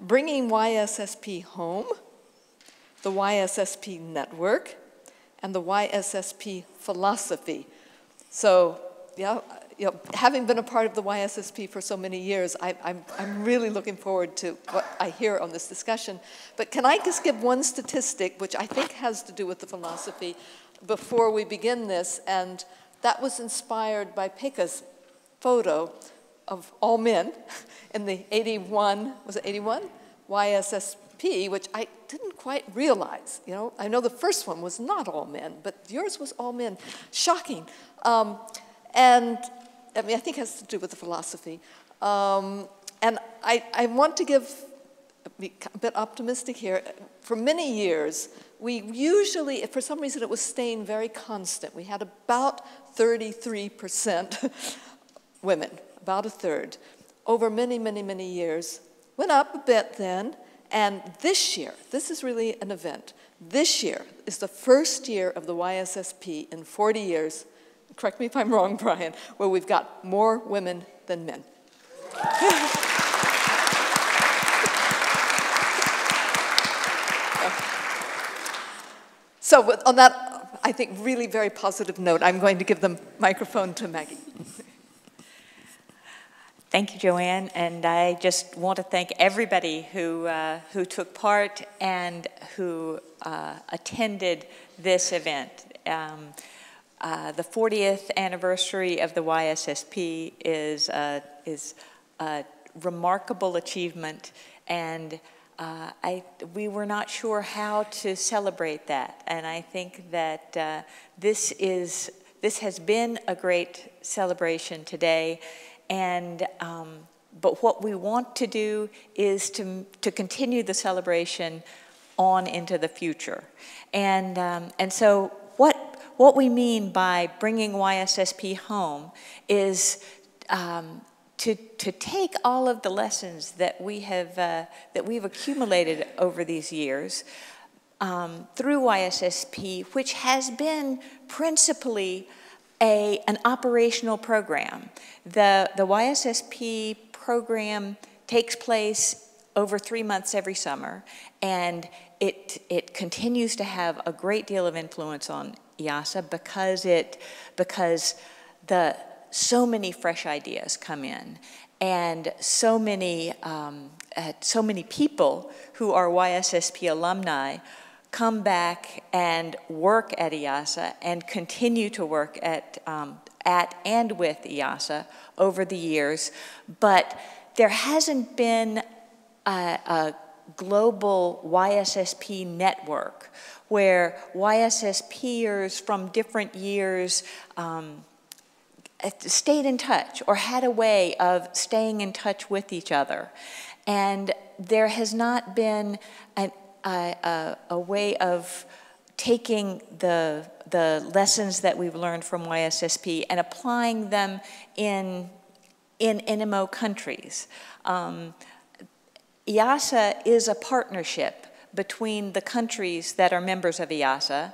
Bringing YSSP Home, the YSSP Network, and the YSSP Philosophy. So, having been a part of the YSSP for so many years, I'm really looking forward to what I hear on this discussion. But can I just give one statistic, which I think has to do with the philosophy, before we begin this? And that was inspired by Pekka's photo of all men in the 81, was it 81? YSSP, which I didn't quite realize. You know, I know the first one was not all men, but yours was all men. Shocking. And I mean, I think it has to do with the philosophy. And I want to be a bit optimistic here. For many years, we usually, for some reason, it was staying very constant. We had about 33% women, about a third, over many, many, many years. Went up a bit then, and this year, this is really an event. This year is the first year of the YSSP in 40 years, correct me if I'm wrong, Brian, where we've got more women than men. So on that, I think, really very positive note, I'm going to give the microphone to Maggie. Thank you, Joanne, and I just want to thank everybody who took part and who attended this event. The 40th anniversary of the YSSP is a remarkable achievement, and we were not sure how to celebrate that. And I think that this has been a great celebration today. And but what we want to do is to continue the celebration on into the future. And so what we mean by bringing YSSP home is to take all of the lessons that we've accumulated over these years through YSSP, which has been principally an operational program. The YSSP program takes place over 3 months every summer, and it continues to have a great deal of influence on IIASA because so many fresh ideas come in, and so many people who are YSSP alumni come back and work at IIASA and continue to work at and with IIASA over the years. But there hasn't been a global YSSP network where YSSPers from different years stayed in touch or had a way of staying in touch with each other. And there has not been a way of taking the lessons that we've learned from YSSP and applying them in NMO countries. IIASA is a partnership between the countries that are members of IIASA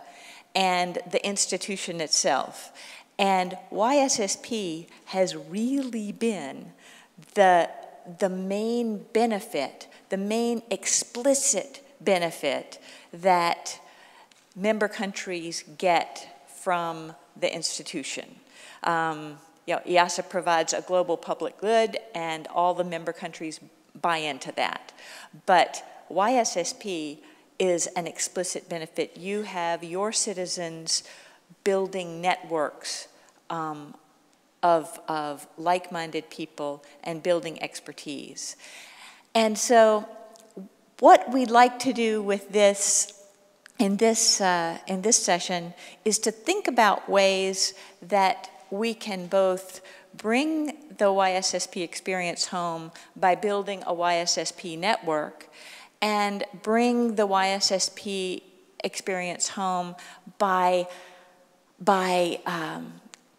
and the institution itself. And YSSP has really been the main benefit, the main explicit benefit that member countries get from the institution. IIASA provides a global public good, and all the member countries buy into that. But YSSP is an explicit benefit. You have your citizens building networks of like-minded people and building expertise. And so what we'd like to do with this in this session is to think about ways that we can both bring the YSSP experience home by building a YSSP network, and bring the YSSP experience home by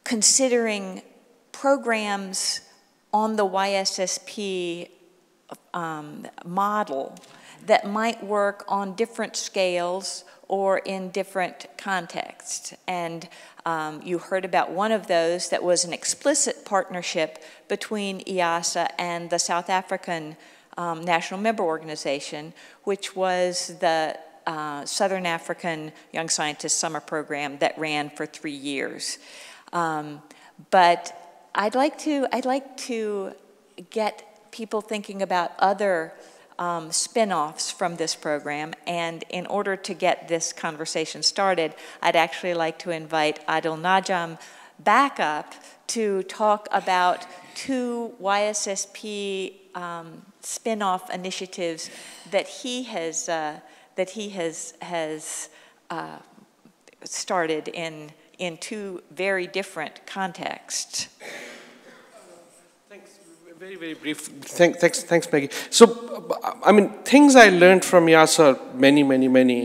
considering programs on the YSSP model that might work on different scales or in different contexts. And you heard about one of those that was an explicit partnership between IIASA and the South African national member organization, which was the Southern African Young Scientist Summer Program that ran for 3 years. But I'd like to get people thinking about other spin-offs from this program, and in order to get this conversation started, I'd actually like to invite Adil Najam back up to talk about 2 YSSP spin-off initiatives that he has started in 2 very different contexts. Very, very brief. Thanks, Maggie. So, I mean, things I learned from IIASA are many,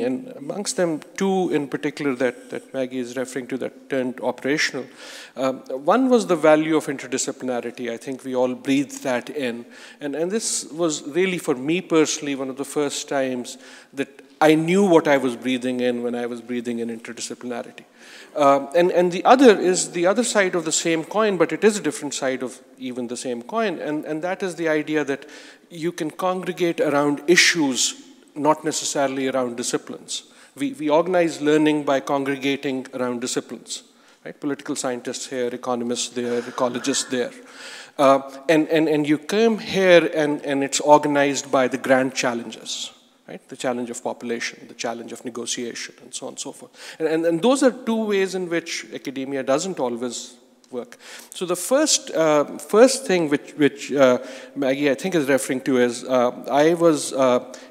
and amongst them 2 in particular that Maggie is referring to that turned operational. One was the value of interdisciplinarity. I think we all breathed that in. And this was really, for me personally, one of the first times that I knew what I was breathing in when I was breathing in interdisciplinarity. And the other is the other side of the same coin, but it is a different side of even the same coin, and that is the idea that you can congregate around issues, not necessarily around disciplines. We organize learning by congregating around disciplines, right? Political scientists here, economists there, ecologists there. And you come here and it's organized by the grand challenges. Right? The challenge of population, the challenge of negotiation, and so on and so forth. And those are 2 ways in which academia doesn't always work. So the first thing which Maggie, I think, is referring to is I was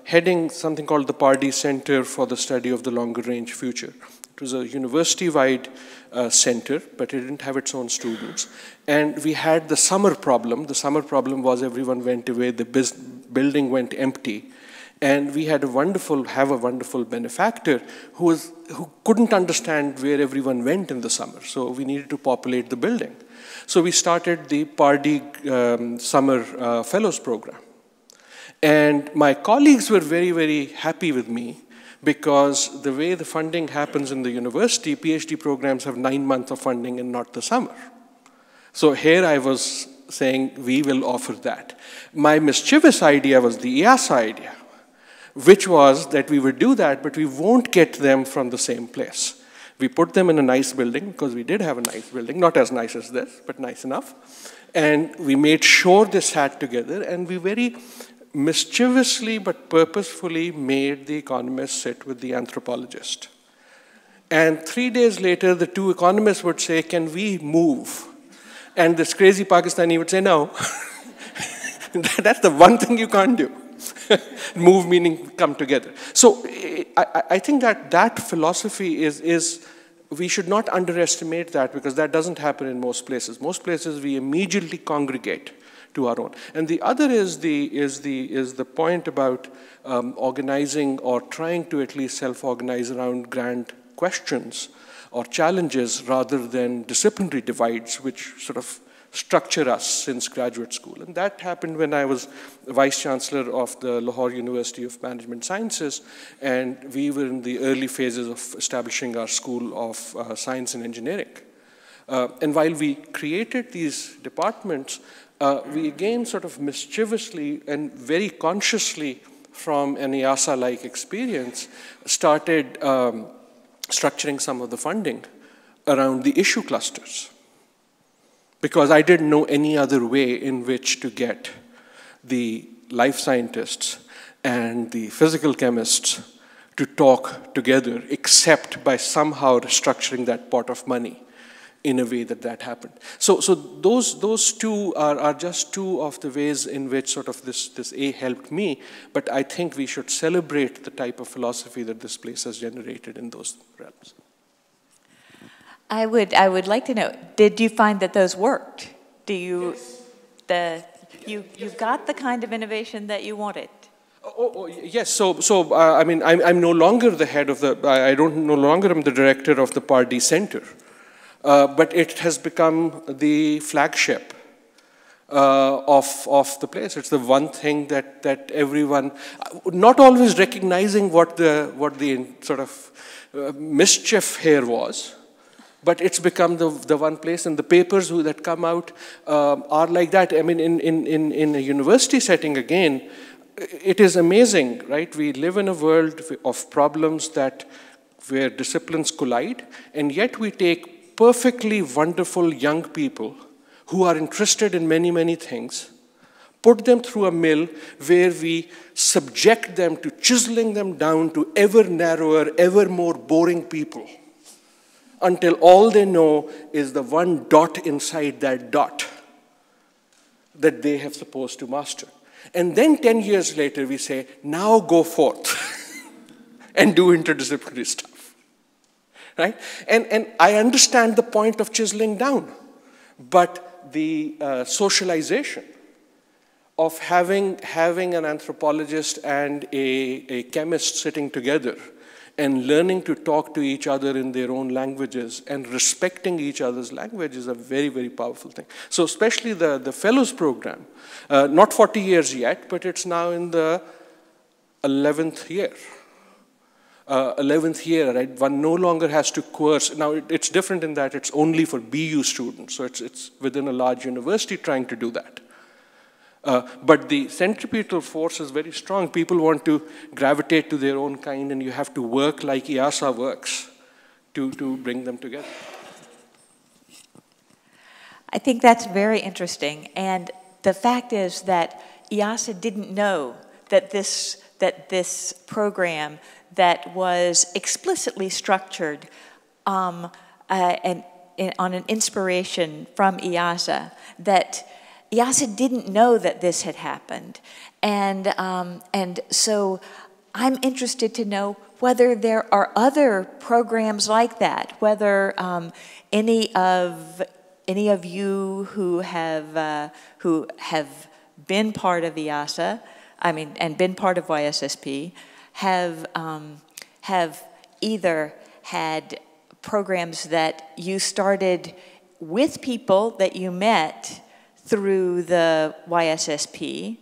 heading something called the Pardee Center for the Study of the Longer Range Future. It was a university-wide center, but it didn't have its own students. And we had the summer problem. The summer problem was everyone went away, the building went empty. And we had a wonderful benefactor who couldn't understand where everyone went in the summer. So we needed to populate the building. So we started the Pardee Summer Fellows Program. And my colleagues were very, very happy with me because the way the funding happens in the university, PhD programs have 9 months of funding and not the summer. So here I was saying, we will offer that. My mischievous idea was the IIASA idea, which was that we would do that, but we won't get them from the same place. We put them in a nice building, because we did have a nice building, not as nice as this, but nice enough. And we made sure they sat together, and we very mischievously but purposefully made the economist sit with the anthropologist. And 3 days later, the 2 economists would say, can we move? And this crazy Pakistani would say, no. That's the one thing you can't do. Move meaning come together. So I think that philosophy is we should not underestimate that, because that doesn't happen in most places. Most places we immediately congregate to our own. And the other is the point about organizing or trying to at least self-organize around grand questions or challenges rather than disciplinary divides, which sort of structure us since graduate school. And that happened when I was Vice-Chancellor of the Lahore University of Management Sciences, and we were in the early phases of establishing our School of Science and Engineering. And while we created these departments, we again sort of mischievously and very consciously from an IIASA-like experience started structuring some of the funding around the issue clusters, because I didn't know any other way in which to get the life scientists and the physical chemists to talk together, except by somehow restructuring that pot of money in a way that happened. So those 2 are just 2 of the ways in which sort of this helped me, but I think we should celebrate the type of philosophy that this place has generated in those realms. I would like to know, did you find that those worked? Yes. You got the kind of innovation that you wanted? Yes. So I mean, I'm no longer the head of the. No longer am the director of the Pardee Center, but it has become the flagship of the place. It's the one thing that everyone, not always recognizing what the sort of mischief here was. But it's become the one place, and the papers that come out are like that. I mean, in a university setting, again, it is amazing, right? We live in a world of problems where disciplines collide, and yet we take perfectly wonderful young people who are interested in many, many things, put them through a mill where we subject them to chiseling them down to ever narrower, ever more boring people, until all they know is the one dot inside that dot that they have supposed to master. And then 10 years later, we say, now go forth and do interdisciplinary stuff, right? And I understand the point of chiseling down, but the socialization of having an anthropologist and a chemist sitting together and learning to talk to each other in their own languages and respecting each other's language is a very, very powerful thing. So especially the fellows program, not 40 years yet, but it's now in the 11th year. 11th year, right? One no longer has to coerce. Now, it's different in that it's only for BU students, so it's within a large university trying to do that. But the centripetal force is very strong. People want to gravitate to their own kind, and you have to work like IIASA works to bring them together. I think that's very interesting. And the fact is that IIASA didn't know that this program that was explicitly structured on an inspiration from IIASA, that IIASA didn't know that this had happened. And so I'm interested to know whether there are other programs like that, whether any of you who have been part of IIASA, and been part of YSSP, have either had programs that you started with people that you met through the YSSP,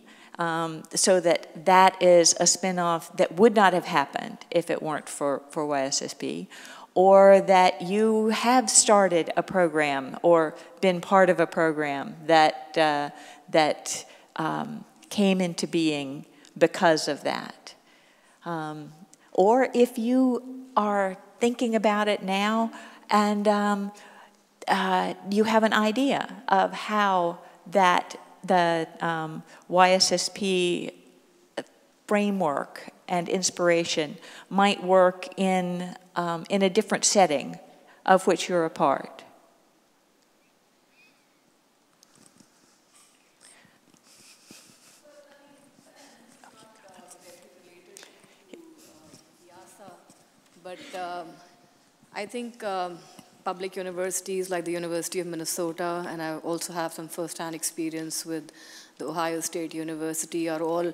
so that is a spinoff that would not have happened if it weren't for YSSP, or that you have started a program or been part of a program that came into being because of that. Or if you are thinking about it now and you have an idea of how that the YSSP framework and inspiration might work in a different setting of which you're a part. But I think public universities like the University of Minnesota, and I also have some first-hand experience with the Ohio State University, are all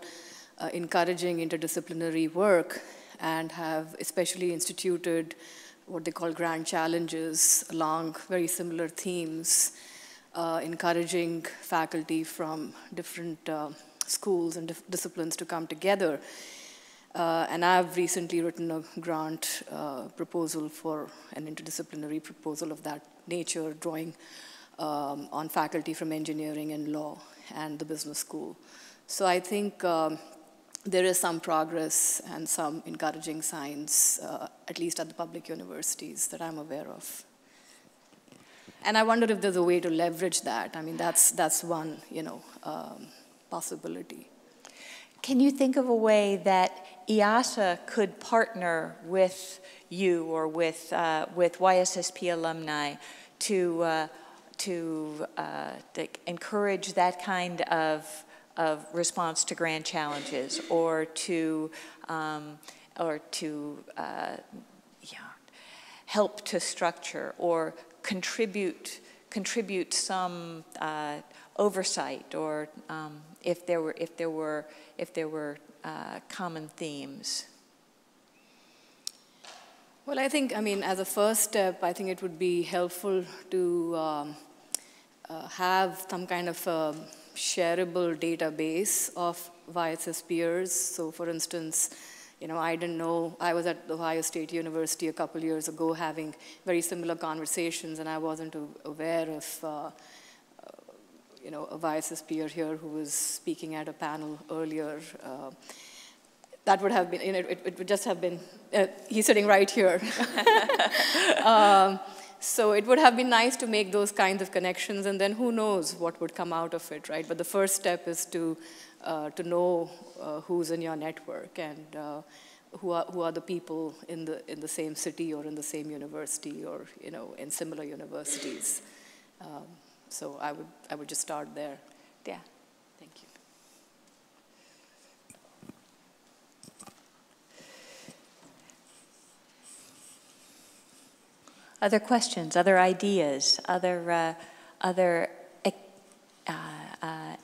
encouraging interdisciplinary work and have especially instituted what they call grand challenges along very similar themes, encouraging faculty from different schools and disciplines to come together. And I've recently written a grant proposal for an interdisciplinary proposal of that nature, drawing on faculty from engineering and law and the business school. So I think there is some progress and some encouraging signs, at least at the public universities, that I'm aware of. And I wonder if there's a way to leverage that. I mean, that's one, possibility. Can you think of a way that IIASA could partner with you or with YSSP alumni to encourage that kind of response to grand challenges, or to help to structure or contribute some oversight, or if there were common themes? Well, I think, as a first step, I think it would be helpful to have some kind of a shareable database of YSS peers. So, for instance, I didn't know, I was at the Ohio State University a couple years ago having very similar conversations, and I wasn't aware of you know, a YSSPer here who was speaking at a panel earlier, that would have been, you know, it would just have been, he's sitting right here. So it would have been nice to make those kinds of connections, and then who knows what would come out of it, right? But the first step is to know who's in your network and who are the people in the same city or in the same university or, you know, in similar universities. So I would just start there. Yeah. Thank you. Other questions, other ideas, other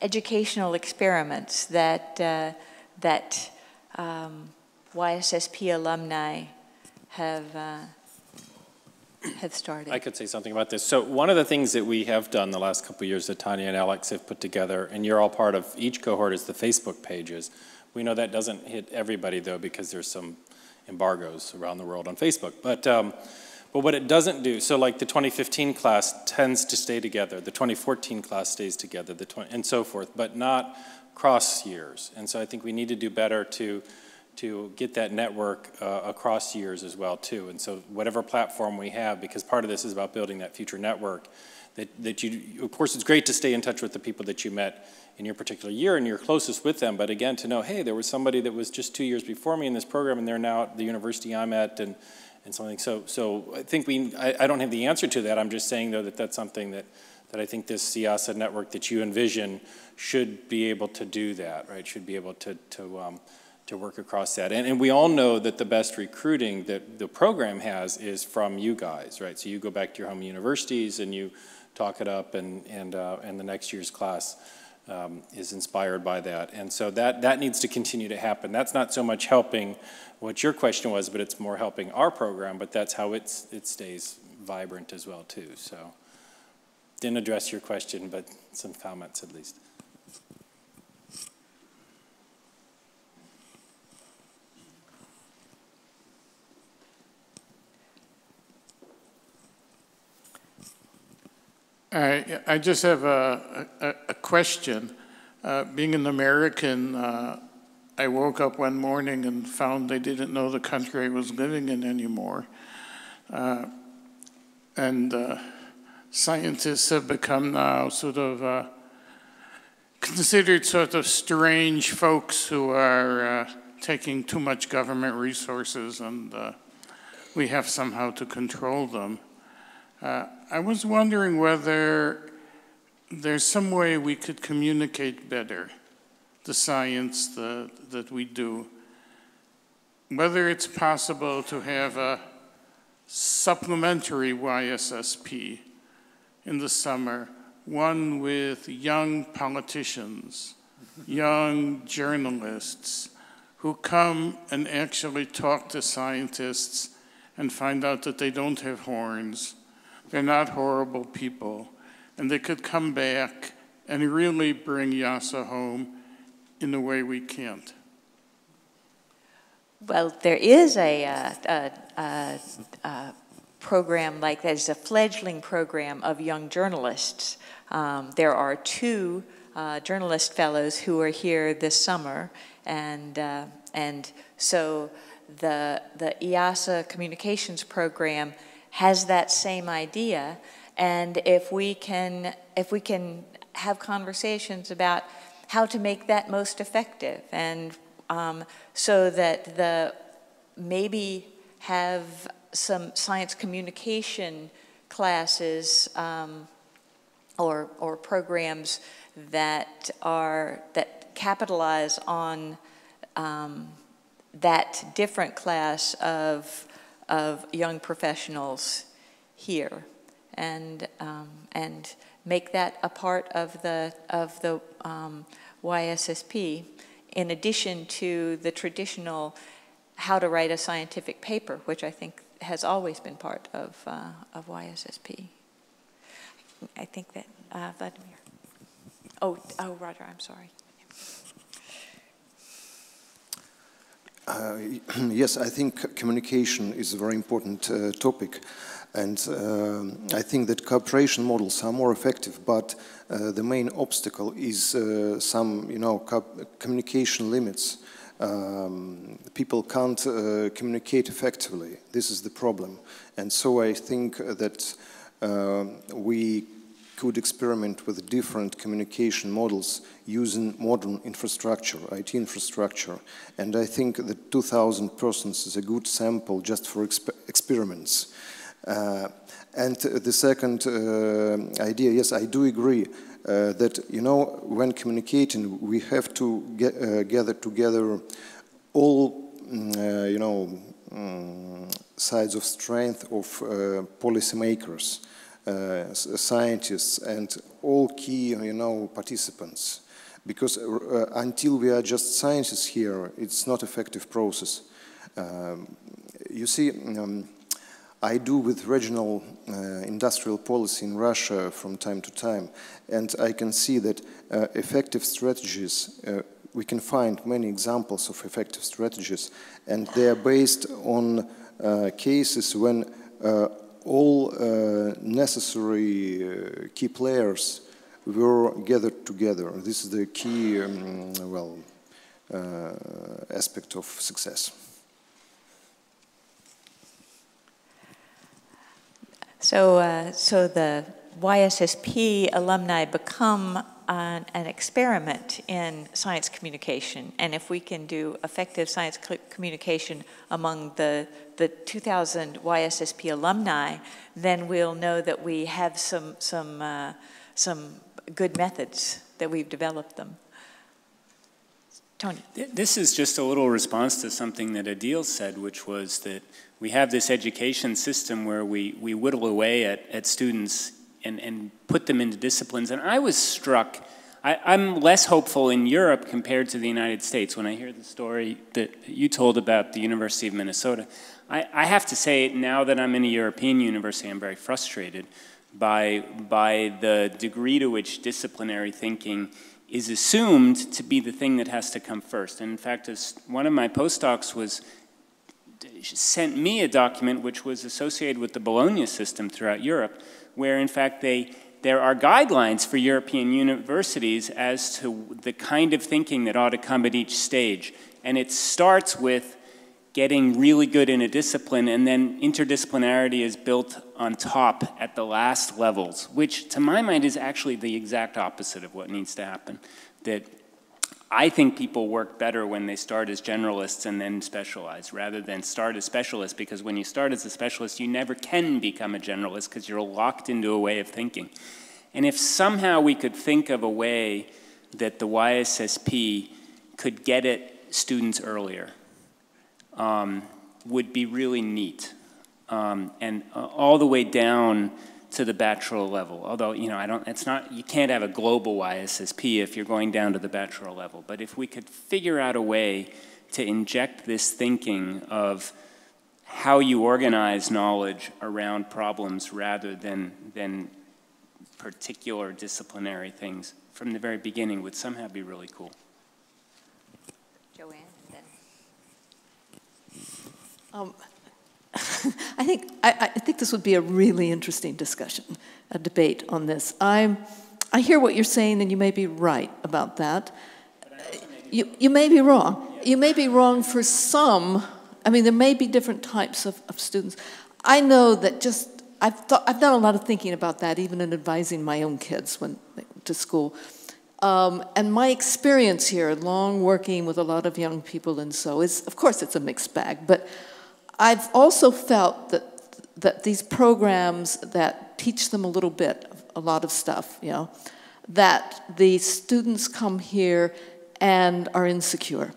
educational experiments that YSSP alumni have started? I could say something about this. So one of the things that we have done the last couple of years that Tanya and Alex have put together, and you're all part of each cohort, is the Facebook pages. We know that doesn't hit everybody, though, because there's some embargoes around the world on Facebook. But what it doesn't do, so like the 2015 class tends to stay together, the 2014 class stays together, and so forth, but not cross years. And so I think we need to do better to get that network across years as well, too. And so whatever platform we have, because part of this is about building that future network, that you, of course, it's great to stay in touch with the people that you met in your particular year and you're closest with them, but again, to know, hey, there was somebody that was just 2 years before me in this program and they're now at the university I'm at, and something. So I think I don't have the answer to that. I'm just saying, though, that that's something that I think this IIASA network that you envision should be able to do that, right? Should be able to work across that. And we all know that the best recruiting that the program has is from you guys, right? So you go back to your home universities and you talk it up, and the next year's class is inspired by that. And so that needs to continue to happen. That's not so much helping what your question was, but it's more helping our program, but that's how it stays vibrant as well, too. So didn't address your question, but some comments at least. I just have a question. Being an American, I woke up one morning and found I didn't know the country I was living in anymore. And scientists have become now sort of considered sort of strange folks who are taking too much government resources, and we have somehow to control them. I was wondering whether there's some way we could communicate better the science that we do. Whether it's possible to have a supplementary YSSP in the summer, one with young politicians, young journalists who come and actually talk to scientists and find out that they don't have horns. They're not horrible people, and they could come back and really bring IIASA home in a way we can't. Well, there is a program like that. It's a fledgling program of young journalists. There are 2 journalist fellows who are here this summer, and so the IIASA communications program has that same idea, and if we can have conversations about how to make that most effective, and so that maybe have some science communication classes or programs that capitalize on that different class of young professionals here, and make that a part of the YSSP, in addition to the traditional how to write a scientific paper, which I think has always been part of YSSP. I think that Vladimir. Oh, Roger, I'm sorry. Yes, I think communication is a very important topic, and I think that cooperation models are more effective, but the main obstacle is some, communication limits. People can't communicate effectively. This is the problem, and so I think that we could experiment with different communication models using modern infrastructure, IT infrastructure. And I think that 2,000 persons is a good sample just for experiments. And the second idea, yes, I do agree that, when communicating, we have to gather together all, sides of strength of policymakers, scientists, and all key, participants. Because until we are just scientists here, it's not effective process. You see, I do with regional industrial policy in Russia from time to time, and I can see that effective strategies, we can find many examples of effective strategies, and they are based on cases when all necessary key players were gathered together. This is the key, aspect of success. So the YSSP alumni become an experiment in science communication, and if we can do effective science communication among the 2,000 YSSP alumni, then we'll know that we have some good methods, that we've developed them. Tony. This is just a little response to something that Adil said, which was that we have this education system where we whittle away at students and put them into disciplines. And I was struck, I'm less hopeful in Europe compared to the United States. When I hear the story that you told about the University of Minnesota, I have to say, now that I'm in a European university, I'm very frustrated by the degree to which disciplinary thinking is assumed to be the thing that has to come first. And in fact, as one of my postdocs sent me a document which was associated with the Bologna system throughout Europe, where in fact there are guidelines for European universities as to the kind of thinking that ought to come at each stage. And it starts with getting really good in a discipline, and then interdisciplinarity is built on top at the last levels, which to my mind is actually the exact opposite of what needs to happen. That I think people work better when they start as generalists and then specialize, rather than start as specialists, because when you start as a specialist, you never can become a generalist because you're locked into a way of thinking. And if somehow we could think of a way that the YSSP could get at students earlier, would be really neat, and all the way down to the bachelor level. Although, you can't have a global YSSP if you're going down to the bachelor level. But if we could figure out a way to inject this thinking of how you organize knowledge around problems rather than particular disciplinary things from the very beginning would somehow be really cool. Joanne, and then. I think this would be a really interesting discussion, a debate on this. I hear what you're saying, and you may be right about that. You may be wrong. You may be wrong for some. I mean, there may be different types of students. I know that I've done a lot of thinking about that, even in advising my own kids when they went to school. And my experience here, long working with a lot of young people and so, is, of course, it's a mixed bag, but I've also felt that these programs that teach them a little bit, a lot of stuff, that the students come here and are insecure,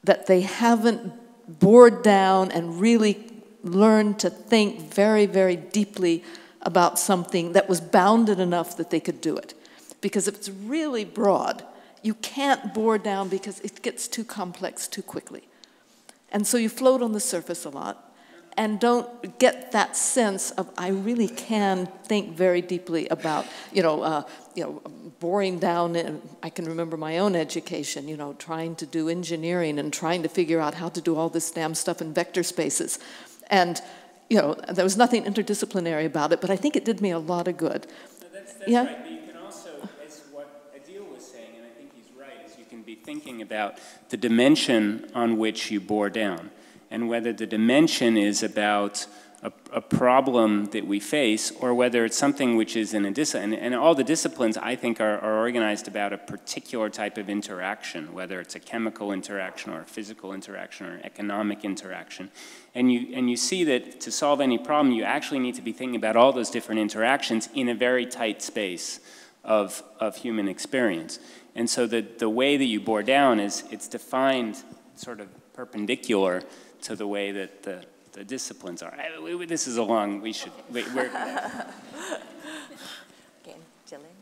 that they haven't bored down and really learned to think very, very deeply about something that was bounded enough that they could do it. Because if it's really broad, you can't bore down because it gets too complex too quickly. And so you float on the surface a lot. and don't get that sense of, I really can think very deeply about, boring down, and I can remember my own education, trying to do engineering and trying to figure out how to do all this damn stuff in vector spaces. And, there was nothing interdisciplinary about it, but I think it did me a lot of good. No, that's yeah? right, but you can also, as what Adil was saying, and I think he's right, is you can be thinking about the dimension on which you bore down, and whether the dimension is about a problem that we face, or whether it's something which is in a discipline. And all the disciplines, I think, are organized about a particular type of interaction, whether it's a chemical interaction or a physical interaction or an economic interaction. And you see that to solve any problem, you actually need to be thinking about all those different interactions in a very tight space of human experience. And so the way that you bore down it's defined sort of perpendicular to the way that the disciplines are. This is a long, we're... Okay, Jillian.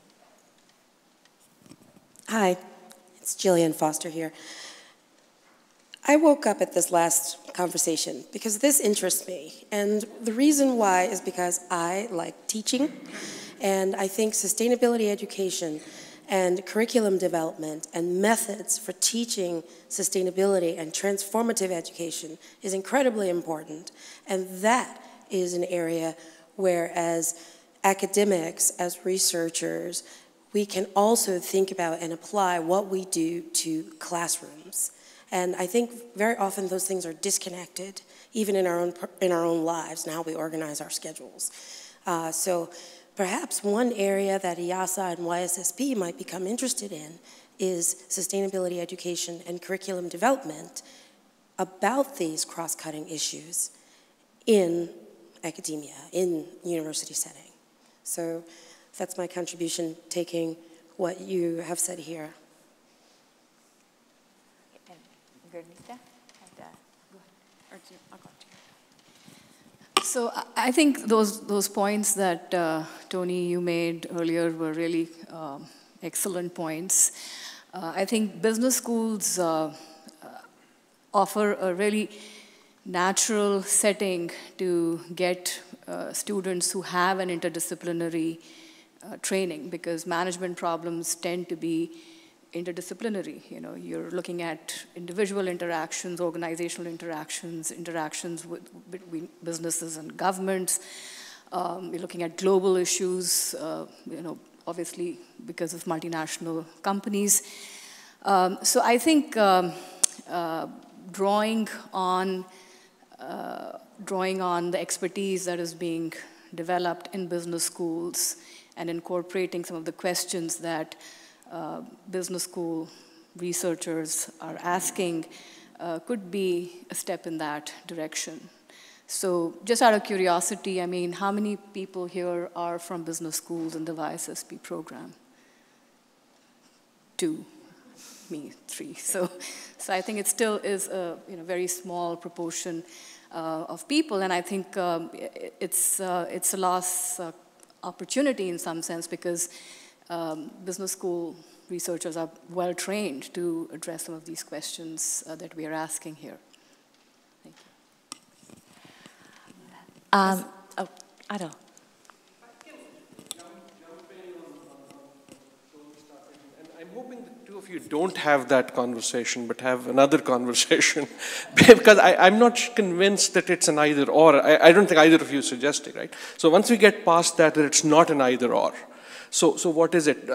Hi, it's Jillian Foster here. I woke up at this last conversation because this interests me. And the reason why is because I like teaching, and I think sustainability education and curriculum development and methods for teaching sustainability and transformative education is incredibly important. And that is an area where, as academics, as researchers, we can also think about and apply what we do to classrooms. And I think very often those things are disconnected, even in our own lives and how we organize our schedules. So perhaps one area that IIASA and YSSP might become interested in is sustainability education and curriculum development about these cross-cutting issues in academia, in university setting. So that's my contribution, taking what you have said here. So I think those points that Tony, you made earlier were really excellent points. I think business schools offer a really natural setting to get students who have an interdisciplinary training, because management problems tend to be interdisciplinary. You're looking at individual interactions, organizational interactions, interactions between businesses and governments. You're looking at global issues, obviously because of multinational companies. So I think drawing on the expertise that is being developed in business schools and incorporating some of the questions that business school researchers are asking could be a step in that direction. So just out of curiosity, I mean, how many people here are from business schools in the YSSP program? 2, me 3. So I think it still is a very small proportion of people, and I think it's a lost opportunity in some sense, because business school researchers are well trained to address some of these questions that we are asking here. Thank you. Adil. I'm hoping the two of you don't have that conversation, but have another conversation, because I'm not convinced that it's an either or. I don't think either of you suggested, right? So once we get past that it's not an either or. So what is it?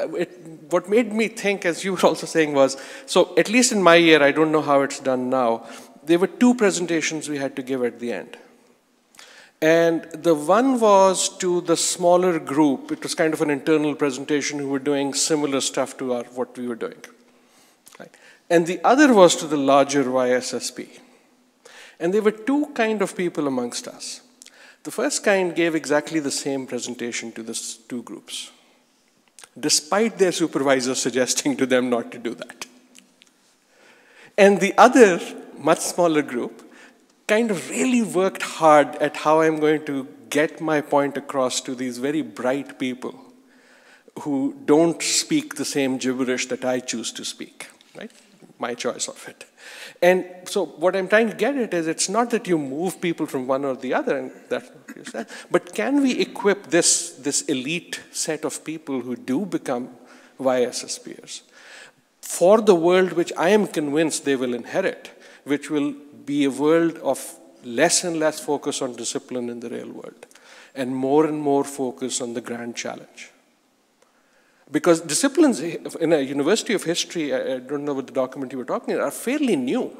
What made me think, as you were also saying, was, so at least in my year, I don't know how it's done now, there were 2 presentations we had to give at the end. And the one was to the smaller group. It was kind of an internal presentation who were doing similar stuff to what we were doing. Right? And the other was to the larger YSSP. And there were 2 kind of people amongst us. The first kind gave exactly the same presentation to the 2 groups, despite their supervisor suggesting to them not to do that. And the other, much smaller group, kind of really worked hard at how I'm going to get my point across to these very bright people who don't speak the same gibberish that I choose to speak, right? my choice of it. And so what I'm trying to get at is it's not that you move people from one or the other, and that's what you said, but can we equip this elite set of people who do become YSSPers for the world which I am convinced they will inherit, which will be a world of less and less focus on discipline in the real world, and more focus on the grand challenge. Because disciplines in a University of History, I don't know what the document you were talking about, are fairly new.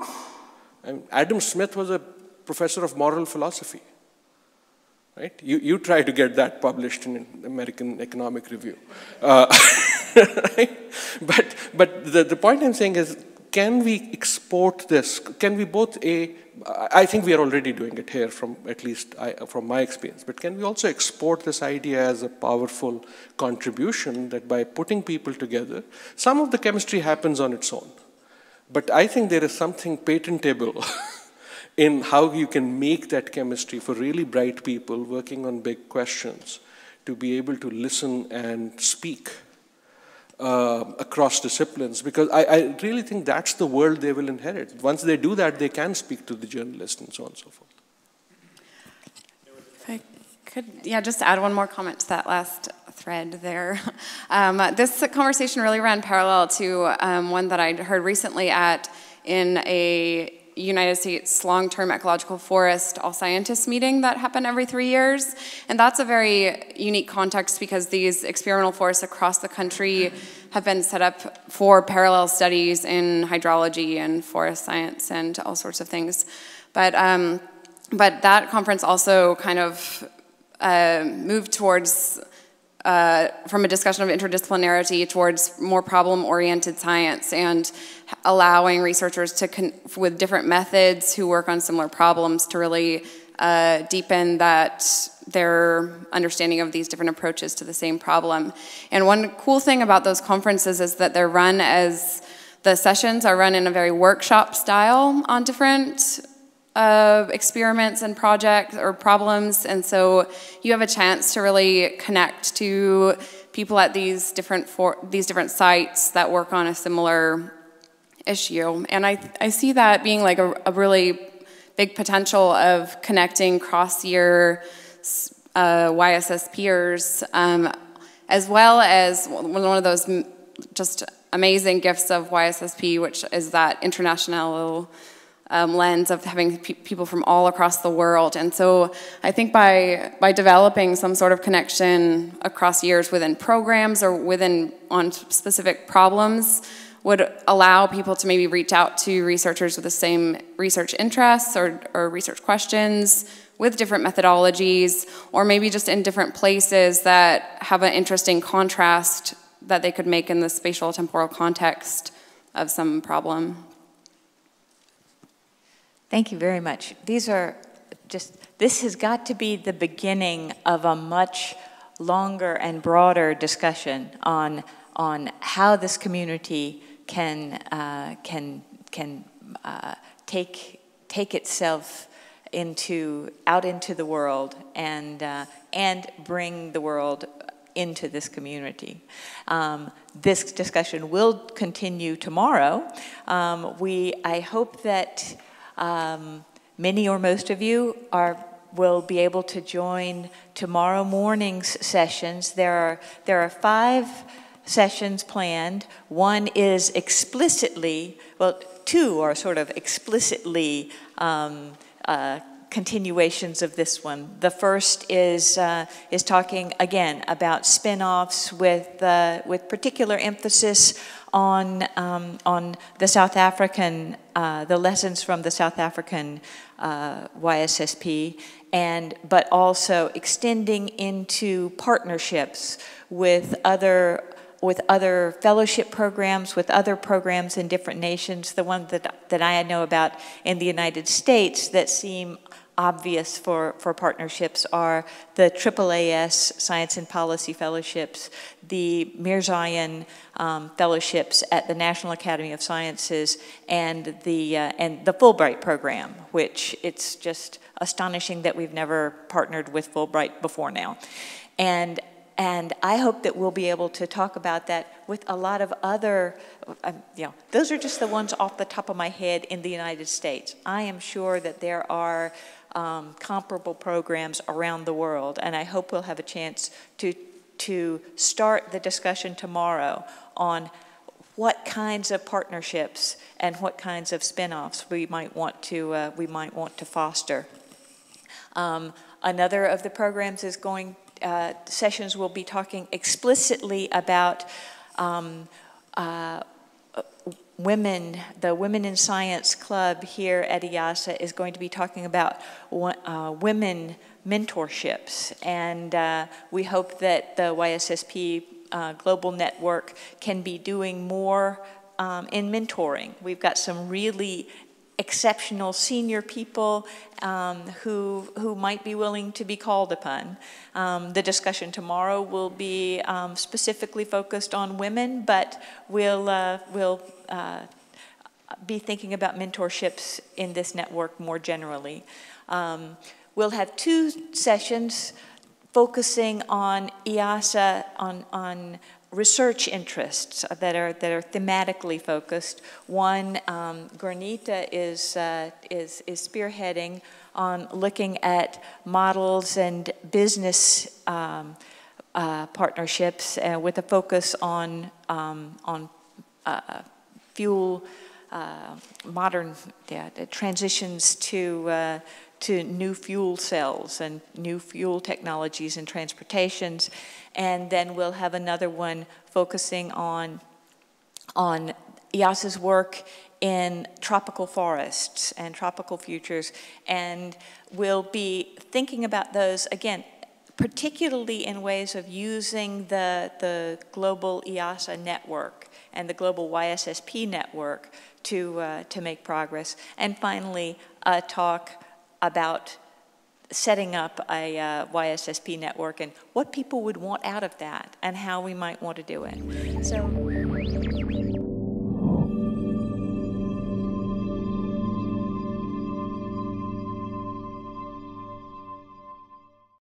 I mean, Adam Smith was a professor of moral philosophy, right? You try to get that published in American Economic Review. Right? But the point I'm saying is, can we export this? Can we both, I think we are already doing it here, at least from my experience, but can we also export this idea as a powerful contribution that by putting people together, some of the chemistry happens on its own. But I think there is something patentable in how you can make that chemistry for really bright people working on big questions to be able to listen and speak across disciplines, because I really think that's the world they will inherit. Once they do that, they can speak to the journalist and so on and so forth. If I could, yeah, just add one more comment to that last thread there. This conversation really ran parallel to one that I'd heard recently in a United States long-term ecological forest all scientists meeting that happen every 3 years. And that's a very unique context because these experimental forests across the country have been set up for parallel studies in hydrology and forest science and all sorts of things. But that conference also kind of moved towards from a discussion of interdisciplinarity towards more problem-oriented science and allowing researchers with different methods who work on similar problems to really deepen their understanding of these different approaches to the same problem. And one cool thing about those conferences is that the sessions are run in a very workshop style on different experiments and projects or problems, and so you have a chance to really connect to people at these different sites that work on a similar issue. And I see that being like a really big potential of connecting cross-year YSS peers, as well as one of those just amazing gifts of YSSP, which is that international lens of having people from all across the world. And so I think by developing some sort of connection across years within programs or on specific problems would allow people to maybe reach out to researchers with the same research interests or research questions with different methodologies, or maybe just in different places that have an interesting contrast that they could make in the spatial temporal context of some problem. Thank you very much. This has got to be the beginning of a much longer and broader discussion on how this community can take itself out into the world and bring the world into this community. This discussion will continue tomorrow. I hope that many or most of you will be able to join tomorrow morning's sessions. There are 5 sessions planned. One is explicitly, well, 2 are sort of explicitly continuations of this one. The first is talking again about spin-offs with particular emphasis on the South African, the lessons from the South African YSSP, but also extending into partnerships with other fellowship programs, with other programs in different nations. The one that I know about in the United States that seem obvious for partnerships are the IIASA Science and Policy Fellowships, the Mirzayan Fellowships at the National Academy of Sciences, and the Fulbright program, which it's just astonishing that we've never partnered with Fulbright before now. And and I hope that we'll be able to talk about that with a lot of other, those are just the ones off the top of my head in the United States. I am sure that there are comparable programs around the world, and I hope we'll have a chance to start the discussion tomorrow on what kinds of partnerships and what kinds of spin-offs we might want to foster. Another of the programs is sessions will be talking explicitly about women. The Women in Science Club here at IIASA is going to be talking about women mentorships, and we hope that the YSSP Global Network can be doing more in mentoring. We've got some really exceptional senior people who might be willing to be called upon. The discussion tomorrow will be specifically focused on women, but we'll be thinking about mentorships in this network more generally. We'll have 2 sessions focusing on IIASA, on research interests that are thematically focused. One, Granita is spearheading on looking at models and business partnerships with a focus on fuel, modern transitions to new fuel cells and new fuel technologies in transportations. And then we'll have another one focusing on IIASA's work in tropical forests and tropical futures. And we'll be thinking about those, again, particularly in ways of using the global IIASA network and the global YSSP network to make progress. And finally, a talk about setting up a YSSP network and what people would want out of that and how we might want to do it. So.